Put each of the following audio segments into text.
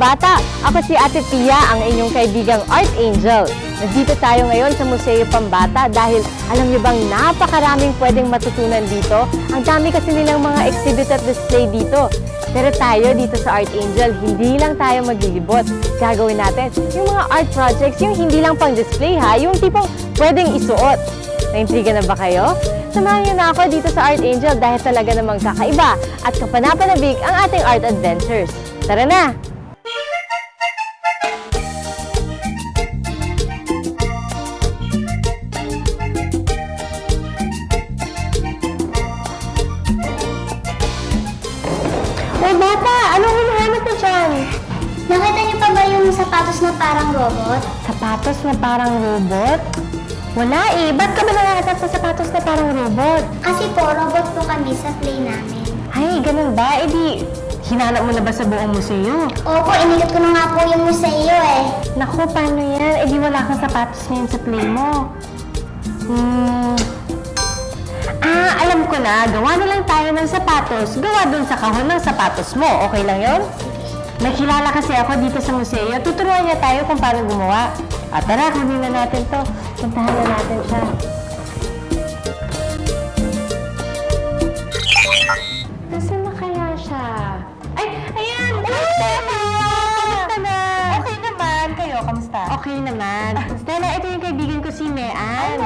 bata! Ako si Ate Pia, ang inyong kaibigang Art Angel. Nandito tayo ngayon sa Museo Pambata dahil alam niyo bang napakaraming pwedeng matutunan dito? Ang dami kasi nilang mga exhibit at display dito. Pero tayo dito sa Art Angel, hindi lang tayo maglilibot. Gagawin natin yung mga art projects, yung hindi lang pang display ha, yung tipong pwedeng isuot. Naintriga na ba kayo? Samahan niyo na ako dito sa Art Angel dahil talaga namang kakaiba at kapanapanabik ang ating art adventures. Tara na! Hoy bata! Anong hinahanap mo dyan? Nakita niyo pa ba yung sapatos na parang robot? Sapatos na parang robot? Wala eh. Ba't ka ba nangahanap sa sapatos na parang robot? Kasi po, robot po kami sa play namin. Ay, ganun ba? E di, hinanap mo na ba sa buong museo? Opo, inilit ko na nga po yung museo eh. Naku, paano yan? E di wala kang sapatos ngayon sa play mo. Alam ko na. Gawa na lang tayo ng sapatos. Gawa dun sa kahon ng sapatos mo. Okay lang yun? May kilala kasi ako dito sa museo. Tuturuan niya tayo kung paano gumawa. At tara, kunin na natin to. Puntahan na natin siya. Nasaan na kaya siya? Ay, ayan! Kamusta na? Kamusta na? Okay naman. Kayo, kamusta? Okay naman. Stella, ito yung kaibigan ko si Mean.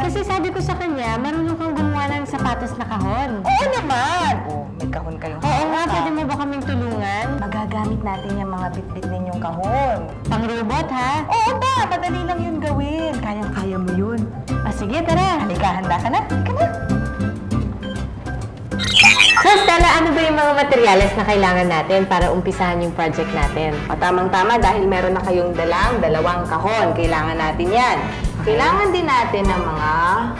Kasi sabi ko sa kanya, marunong kang gumawa ng sapatos na kahon. Oo naman! Oh, may kahon kayo. Oo nga, pwede mo ba kaming tulungan? Magagamit natin yung mga bitbit ninyong kahon. Pang robot, ha? Oo ba? Madali lang yun gawin. Kayang-kaya mo yun. Sige, tara. Halika, handa ka na? Halika na. So, Stella, ano ba yung mga materyales na kailangan natin para umpisahan yung project natin? Tamang-tama dahil meron na kayong dalawang kahon. Kailangan natin yan. Kailangan din natin ng mga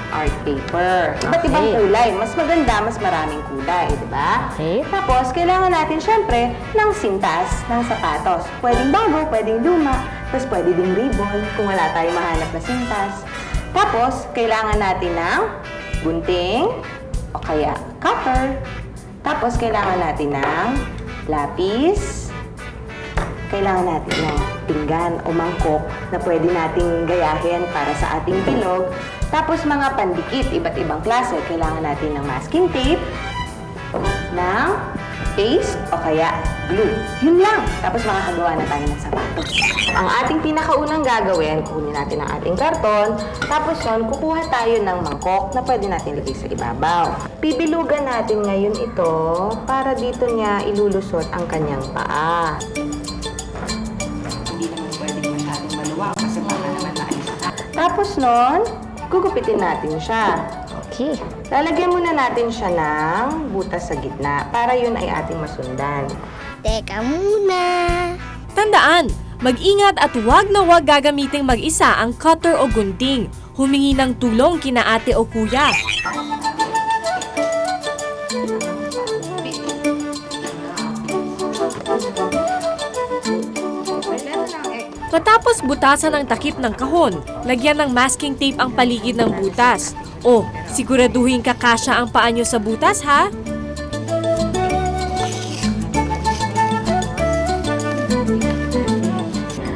art paper. Iba't ibang Okay. kulay. Mas maganda, mas maraming kulay, di ba? Okay. Tapos, kailangan natin syempre ng sintas ng sapatos. Pwedeng bago, pwedeng luma. Tapos, pwede ding ribbon kung wala tayong mahanap na sintas. Tapos, kailangan natin ng gunting o kaya cutter. Tapos, kailangan natin ng lapis. Kailangan natin ng pinggan o mangkok na pwede nating gayahin para sa ating bilog. Tapos mga pandikit, iba't ibang klase. Kailangan natin ng masking tape, ng paste o kaya glue. Yun lang. Tapos makakagawa na tayo ng sapatos. Ang ating pinakaunang gagawin, kukunin natin ang ating karton. Tapos yun, kukuha tayo ng mangkok na pwede natin lagay sa ibabaw. Pibilugan natin ngayon ito para dito niya ilulusot ang kanyang paa. Tapos nun, gugupitin natin siya. Okay. Lalagyan muna natin siya ng butas sa gitna para yun ay ating masundan. Teka muna. Tandaan, mag-ingat at huwag na huwag gagamiting mag-isa ang cutter o gunting. Humingi ng tulong kina ate o kuya. Matapos butasan ang takip ng kahon, lagyan ng masking tape ang paligid ng butas. O, siguraduhin kakasya ang paa nyo sa butas, ha?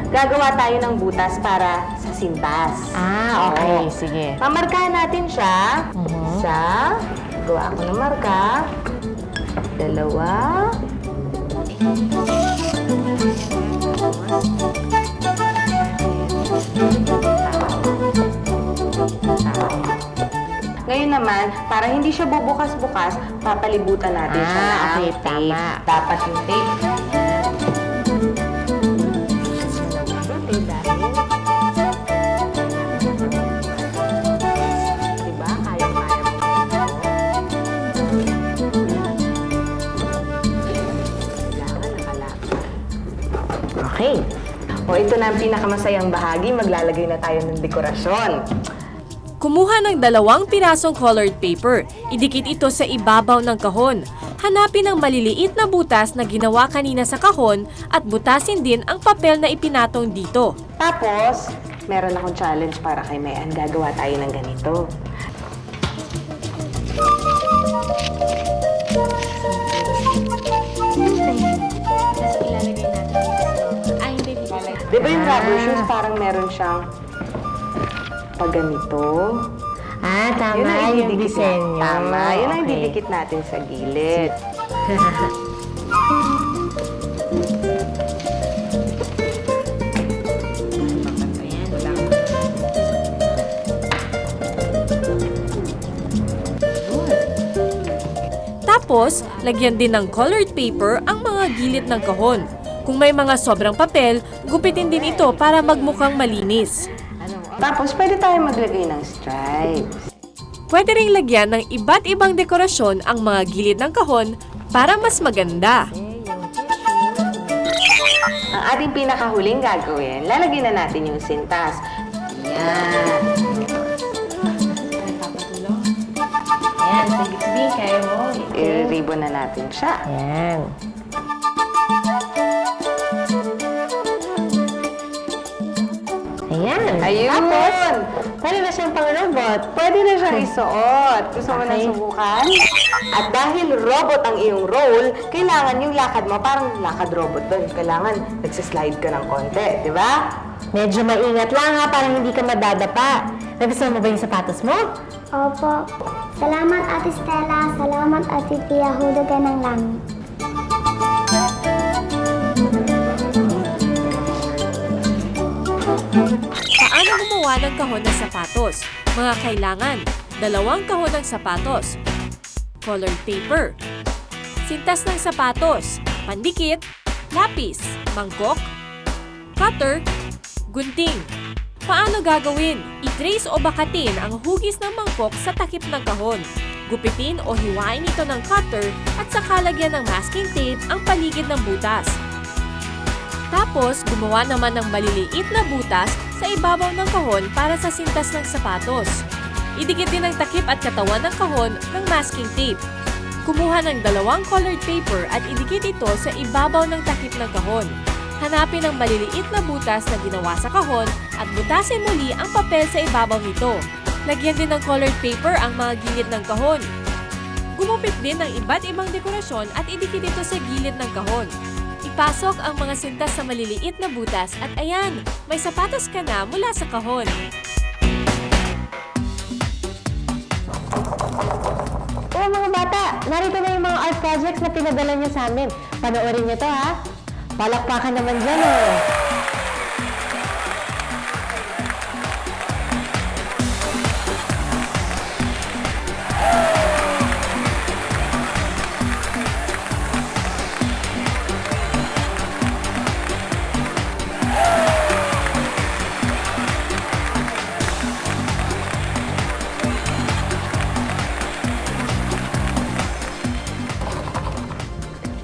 Gagawa tayo ng butas para sa sintas. Okay. Oo. Sige. Pamarkahan natin siya. Isa. Gawa ako ng marka. Dalawa. Ngayon naman, para hindi siya bubukas-bukas, papalibutan natin siya ng Okay, tape. tama. Dapat yung tape. Diba? Kaya-kaya mo. Kailangan nakalapit. Okay. O ito na ang pinakamasayang bahagi. Maglalagay na tayo ng dekorasyon. Kumuha ng 2 pirasong colored paper. Idikit ito sa ibabaw ng kahon. Hanapin ang maliliit na butas na ginawa kanina sa kahon at butasin din ang papel na ipinatong dito. Tapos, meron akong challenge para kay Mayan. Gagawa tayo ng ganito. Tapos ilalagay natin dito sa ba yung rubber shoes, parang meron siyang pag ganito. Tama. Yun ang Yung ididikit disenyo. Tama, yun ang Okay. ididikit natin sa gilid. Tapos, lagyan din ng colored paper ang mga gilid ng kahon. Kung may mga sobrang papel, gupitin din ito para magmukhang malinis. Tapos, pwede tayo maglagay ng stripes. Pwede ring lagyan ng iba't ibang dekorasyon ang mga gilid ng kahon para mas maganda. Ang ating pinakahuling gagawin, lalagyan na natin yung sintas. Yan. Ayan, sige, kaya mo. I-ribbon na natin siya. Ayan. Ayan. Ayun! Tapos, pwede na siyang pang-robot. Pwede na siyang isuot. Gusto mo na Okay. subukan? At dahil robot ang iyong role, kailangan yung lakad mo, parang lakad robot doon. Kailangan nagsislide ka ng konti, di ba? Medyo maingat lang ha, para hindi ka madadapa. Nagustuhan mo ba yung sapatos mo? Opo. Salamat, Ate Stella. Salamat, Ate Pia. Hulugan ng langit. Paano gumawa ng kahon ng sapatos? Mga kailangan, 2 kahon ng sapatos, colored paper, sintas ng sapatos, pandikit, lapis, mangkok, cutter, gunting. Paano gagawin? I-trace o bakatin ang hugis ng mangkok sa takip ng kahon. Gupitin o hiwain ito ng cutter at saka lagyan ng masking tape ang paligid ng butas. Tapos, gumawa naman ng maliliit na butas sa ibabaw ng kahon para sa sintas ng sapatos. Idikit din ang takip at katawan ng kahon ng masking tape. Kumuha ng 2 colored paper at idikit ito sa ibabaw ng takip ng kahon. Hanapin ang maliliit na butas na ginawa sa kahon at butasin muli ang papel sa ibabaw nito. Lagyan din ng colored paper ang mga gilid ng kahon. Gumupit din ng iba't ibang dekorasyon at idikit ito sa gilid ng kahon. Ipasok ang mga sintas sa maliliit na butas at ayan, may sapatos ka na mula sa kahon. Oo mga bata, narito na yung mga art projects na pinadala niyo sa amin. Panoorin niyo to ha. Palakpakan naman dyan oh.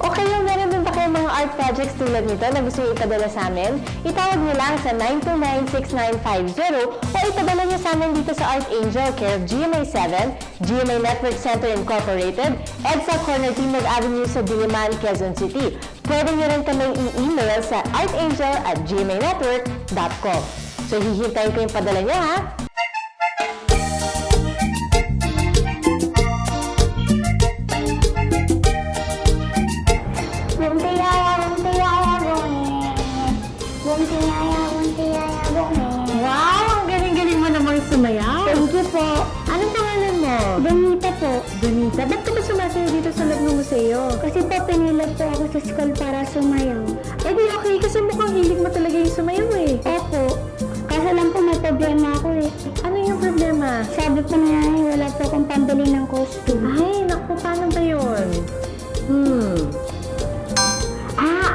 Okay, yung meron din ba kayong mga art projects tulad nito na gusto nyo ipadala sa amin? Itawag nyo lang sa 929-6950 o ipadala nyo sa amin dito sa Art Angel, care of GMA 7, GMA Network Center Incorporated, EDSA Corner Timog Avenue sa Diliman, Quezon City. Pwede nyo rin kaming i-email sa artangel@gmanetwork.com. So, hihintayin ko yung padala nyo, ha? Wow! Ang galing-galing mo namang sumayaw. Thank you po. Anong pangalan mo? Donita po. Donita, ba't ka ba sumasayaw dito sa loob ng museo? Kasi po pinilad po ako sa school para sumayaw. Eh di okay, kasi mukhang hilig mo talaga yung sumayaw eh. Opo. Kaso lang po may problema ako eh. Ano yung problema? Sabi po na nanay, wala po akong pambili ng costume. Ay, naku, paano ba yun?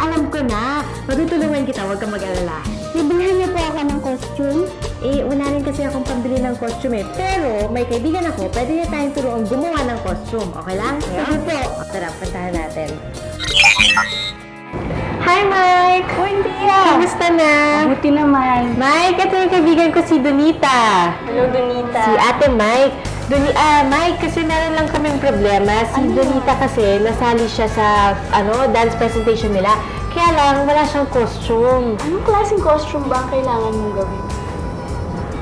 Alam ko na. Matutulungan kita, huwag kang mag-alala. Bibilhan niyo po ako ng costume. Eh, wala rin kasi akong pambili ng costume eh. Pero, may kaibigan ako, pwede niya tayong turuan gumawa ng costume. Okay lang? Sige po. Tara, puntahan natin. Hi, Mike! Uy, Pia! Kamusta na? Buti naman. Mike, ito yung kaibigan ko si Donita. Hello, Donita. Si Ate Mike. Mike, kasi meron lang kaming problema. Si Donita kasi, nasali siya sa dance presentation nila. Kaya lang, wala siyang costume. Anong klaseng costume ba ang kailangan mong gawin?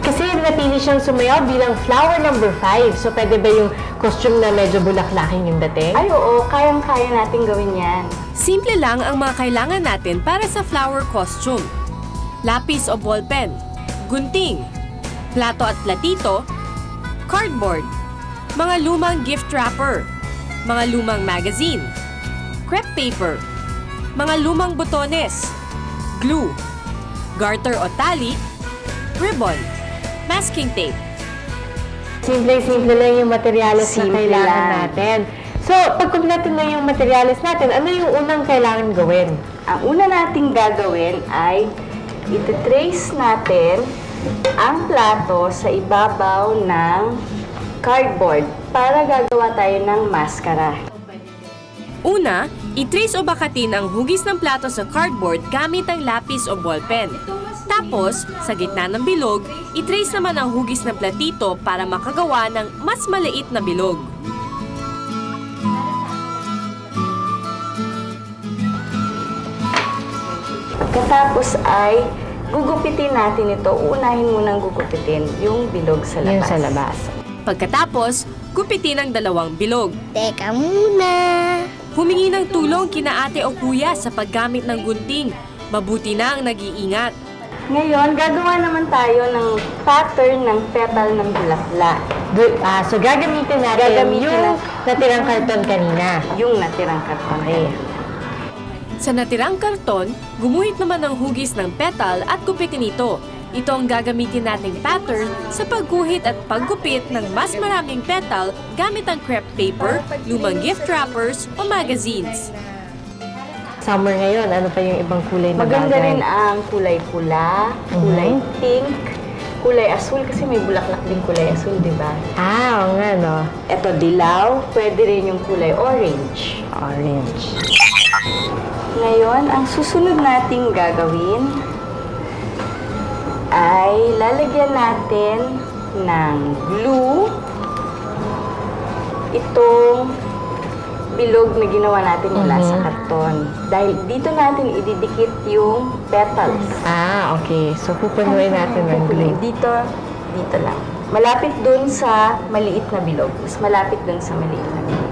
Kasi napili siyang sumayaw bilang flower number 5. So, pwede ba yung costume na medyo bulaklaking yung dating? Ay oo, kayang-kaya natin gawin yan. Simple lang ang mga kailangan natin para sa flower costume. lapis o ballpen, gunting, plato at platito, cardboard, mga lumang gift wrapper, mga lumang magazine, crepe paper, mga lumang botones, glue, garter o tali, ribbon, masking tape. Simple-simple lang yung materyales na Simple kailangan lang. natin. So, pag kumpleto na yung materyales natin, ano yung unang kailangan gawin? Ang una nating gagawin ay ititrace natin ang plato sa ibabaw ng cardboard para gagawa tayo ng maskara. Una, i-trace o bakatin ang hugis ng plato sa cardboard gamit ang lapis o ballpen. Tapos, sa gitna ng bilog, i-trace naman ang hugis ng platito para makagawa ng mas maliit na bilog. Pagkatapos ay gugupitin natin ito. Unahin munang gugupitin yung bilog sa labas. Yung sa labas. Pagkatapos, gupitin ang dalawang bilog. Teka muna. Humingi ng tulong kina ate o kuya sa paggamit ng gunting. Mabuti na ang nag-iingat. Ngayon, gagawa naman tayo ng pattern ng petal ng bulaklak. So, gagamitin natin Gagamitin yung natirang karton kanina. Yung natirang karton. Okay. Sa natirang karton, gumuhit naman ng hugis ng petal at gupitin ito. Ito ang gagamitin nating pattern sa pagguhit at paggupit ng mas maraming petal gamit ang crepe paper, lumang gift wrappers o magazines. Summer ngayon, ano pa yung ibang kulay na Maganda bagay? rin ang kulay pula, kulay pink, kulay asul kasi may bulaklak din kulay asul, di ba? Oo nga, no? Ito dilaw, pwede rin yung kulay orange. Orange. Ngayon, ang susunod nating gagawin ay lalagyan natin ng glue itong bilog na ginawa natin mula sa karton. Dahil dito natin ididikit yung petals. Okay. So, pupunuin natin ng glue. Dito lang. Malapit dun sa maliit na bilog. Mas malapit dun sa maliit na bilog.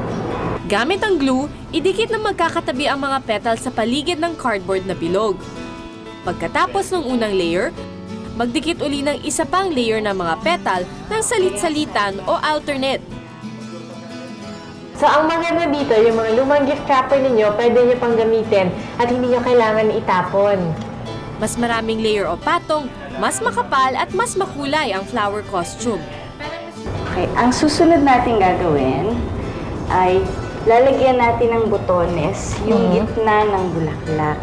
Gamit ang glue, idikit na magkakatabi ang mga petals sa paligid ng cardboard na bilog. Pagkatapos ng unang layer, magdikit uli ng isa pang layer ng mga petal ng salit-salitan o alternate. So, ang maganda dito, yung mga lumang gift wrapper ninyo, pwede nyo pang gamitin at hindi nyo kailangan itapon. Mas maraming layer o patong, mas makapal at mas makulay ang flower costume. Okay, ang susunod natin gagawin ay lalagyan natin ng botones yung gitna ng bulaklak.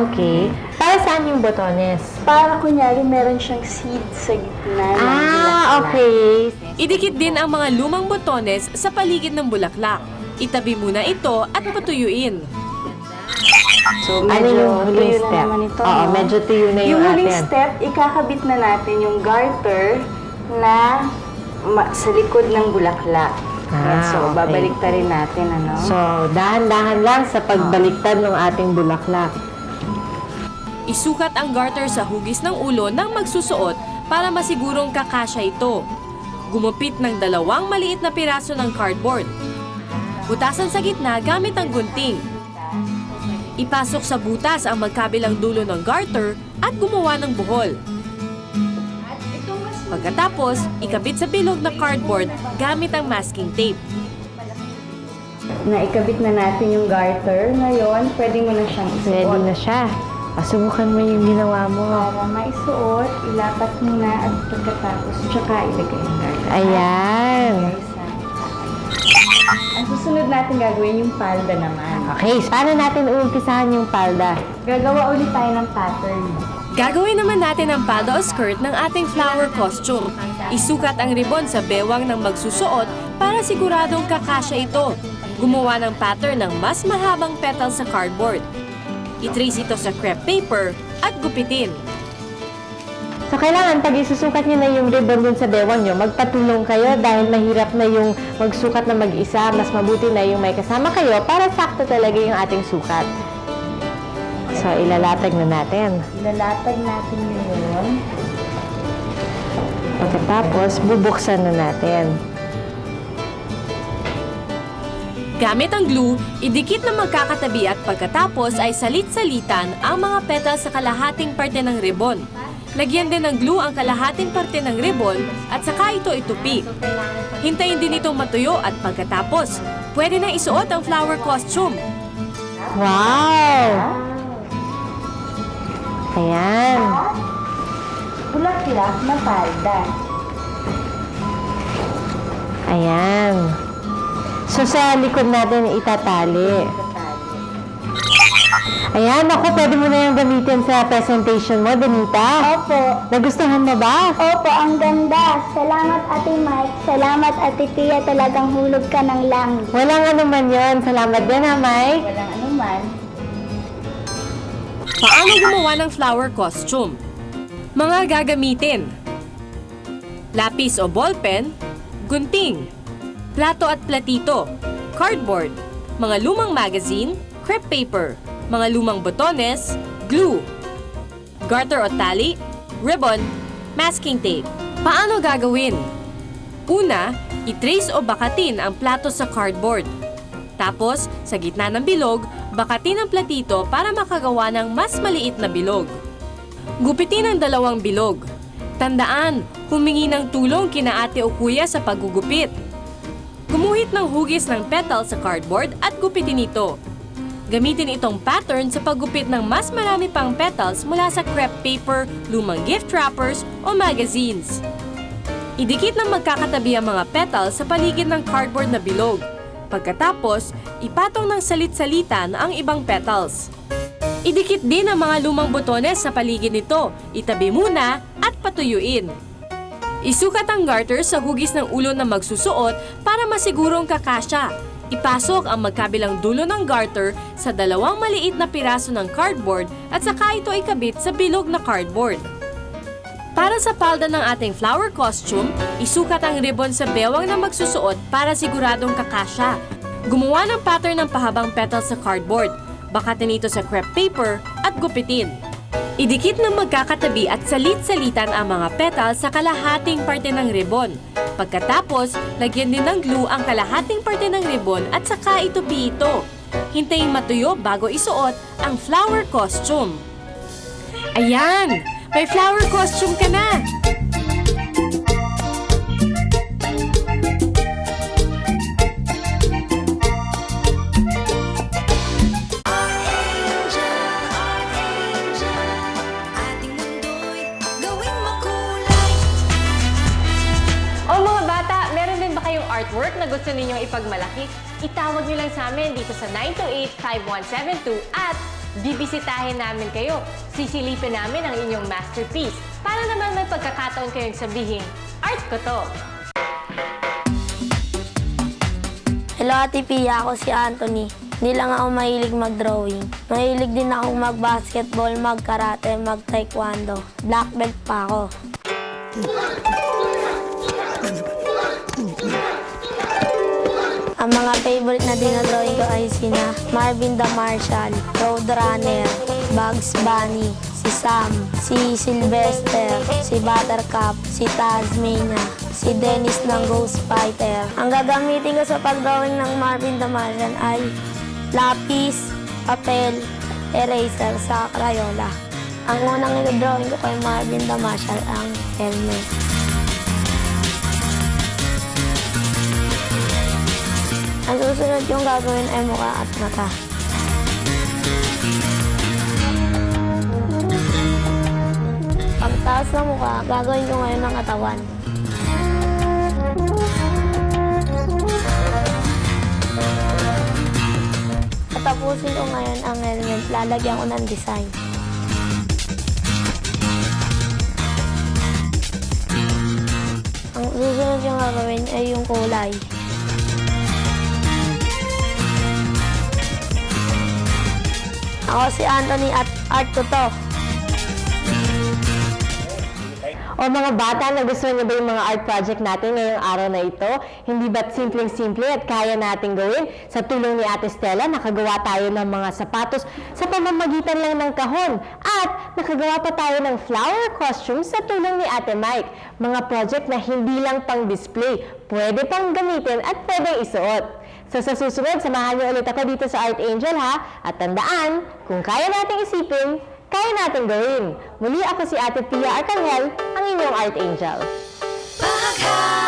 Okay. Para saan yung botones? Para kunyari meron siyang seed sa gitna ng bulaklak. Okay. Idikit din ang mga lumang botones sa paligid ng bulaklak. Itabi muna ito at patuyuin. So, Ano medyo yung huling tuyo na step? naman ito. Oo, no? medyo tuyo na yung huling atin. step, ikakabit na natin yung garter na sa likod ng bulaklak. Ayan, so, okay. babalik ta rin natin, ano? So, dahan-dahan lang sa pagbaliktad ng ating bulaklak. Isukat ang garter sa hugis ng ulo ng magsusuot para masigurong kakasya ito. Gumupit ng dalawang maliit na piraso ng cardboard. Butasan sa gitna gamit ang gunting. Ipasok sa butas ang magkabilang dulo ng garter at gumawa ng buhol. Pagkatapos, ikabit sa bilog na cardboard gamit ang masking tape. Naikabit na natin yung garter. Ngayon, pwede mo na siyang isuot. Ready na siya. Subukan mo yung ginawa mo. Para maisuot, ilapat mo na at pagkatapos, tsaka ilagay yung garter. Ayan. Ang susunod natin gagawin yung palda naman. Okay, paano natin uumpisahan yung palda? Gagawa ulit tayo ng pattern. Gagawin naman natin ang palda o skirt ng ating flower costume. Isukat ang ribbon sa bewang ng magsusuot para siguradong kakasya ito. Gumawa ng pattern ng mas mahabang petals sa cardboard. I-trace ito sa crepe paper at gupitin. So, kailangan pag isusukat nyo na yung ribbon dun sa bewang nyo, magpatulong kayo dahil mahirap na yung magsukat na mag-isa. Mas mabuti na yung may kasama kayo para sakto talaga yung ating sukat. So, ilalatag na natin. Ilalatag natin yun. Pagkatapos, bubuksan na natin. Gamit ang glue, idikit na magkakatabi at pagkatapos ay salit-salitan ang mga petals sa kalahating parte ng ribbon. Lagyan din ng glue ang kalahating parte ng ribbon at saka ito itupi. Hintayin din itong matuyo at pagkatapos, pwede na isuot ang flower costume. Wow! Ayan. Bulak-bulak na palda. Ayan. So, sa likod natin itatali. Ayan, ako, pwede mo na yung gamitin sa presentation mo, Benita. Opo. Nagustuhan mo ba? Opo, ang ganda. Salamat, Ate Mike. Salamat, Ate Pia. Talagang hulog ka ng langit. Walang anuman yon. Salamat din, ha, Mike? Walang anuman. Paano gumawa ng flower costume? Mga gagamitin: lapis o ballpen, gunting, plato at platito, cardboard, mga lumang magazine, crepe paper, mga lumang botones, glue, garter o tali, ribbon, masking tape. Paano gagawin? Una, i-trace o bakatin ang plato sa cardboard. Tapos, sa gitna ng bilog, bakatin ang platito para makagawa ng mas maliit na bilog. Gupitin ang dalawang bilog. Tandaan, humingi ng tulong kina ate o kuya sa paggugupit. Gumuhit ng hugis ng petal sa cardboard at gupitin ito. Gamitin itong pattern sa paggupit ng mas marami pang petals mula sa crepe paper, lumang gift wrappers o magazines. Idikit ng magkakatabi ang mga petals sa paligid ng cardboard na bilog. Pagkatapos, ipatong ng salit-salitan ang ibang petals. Idikit din ang mga lumang botones sa paligid nito, itabi muna at patuyuin. Isukat ang garter sa hugis ng ulo na magsusuot para masigurong kakasya. Ipasok ang magkabilang dulo ng garter sa dalawang maliit na piraso ng cardboard at saka ito ikabit sa bilog na cardboard. Para sa palda ng ating flower costume, isukat ang ribbon sa bewang na magsusuot para siguradong kakasya. Gumawa ng pattern ng pahabang petals sa cardboard. Bakatin ito sa crepe paper at gupitin. Idikit ng magkakatabi at salit-salitan ang mga petals sa kalahating parte ng ribbon. Pagkatapos, lagyan din ng glue ang kalahating parte ng ribbon at saka itupi ito. Hintayin matuyo bago isuot ang flower costume. Ayan! May flower costume ka na! O mga bata, meron din ba kayong artwork na gusto ninyong ipagmalaki? Itawag nyo lang sa amin dito sa 928-5172 at bibisitahin namin kayo. Sisilipin namin ang inyong masterpiece para naman may pagkakataon kayong sabihin, art ko to. Hello, Ate Pia. Ako si Anthony. Hindi lang ako mahilig mag-drawing. Mahilig din akong mag-basketball, mag-karate, mag-taekwondo. Black belt pa ako. Ang mga favorite na dinadrawing ko ay sina Marvin the Marshal, Roadrunner, Bugs Bunny, si Sam, si Sylvester, si Buttercup, si Tasmania, si Dennis ng Ghost Fighter. Ang gagamitin ko sa pagdrawing ng Marvin the Martian ay lapis, papel, eraser sa Crayola. Ang unang i-drawing ko kay Marvin the Martian ang helmet. Ang susunod yung gagawin ay mukha at mata. Pagtaas ng mukha, gagawin ko ngayon ng katawan. Tapusin ko ngayon ang helmet, lalagyan ko ng design. Ang susunod yung gagawin ay yung kulay. Ako si Anthony at art ko to. O mga bata, nagustuhan niyo ba yung mga art project natin ngayong araw na ito? Hindi ba't simpleng-simple at kaya natin gawin? Sa tulong ni Ate Stella, nakagawa tayo ng mga sapatos sa pamamagitan lang ng kahon. At nakagawa pa tayo ng flower costume sa tulong ni Ate Mike. Mga project na hindi lang pang display, pwede pang gamitin at pwedeng isuot. So sa susunod, samahan niyo ulit ako dito sa Art Angel ha. At tandaan, kung kaya nating isipin, kaya nating gawin. Muli ako si Ate Tia Arcangel, ang inyong Art Angel. Baka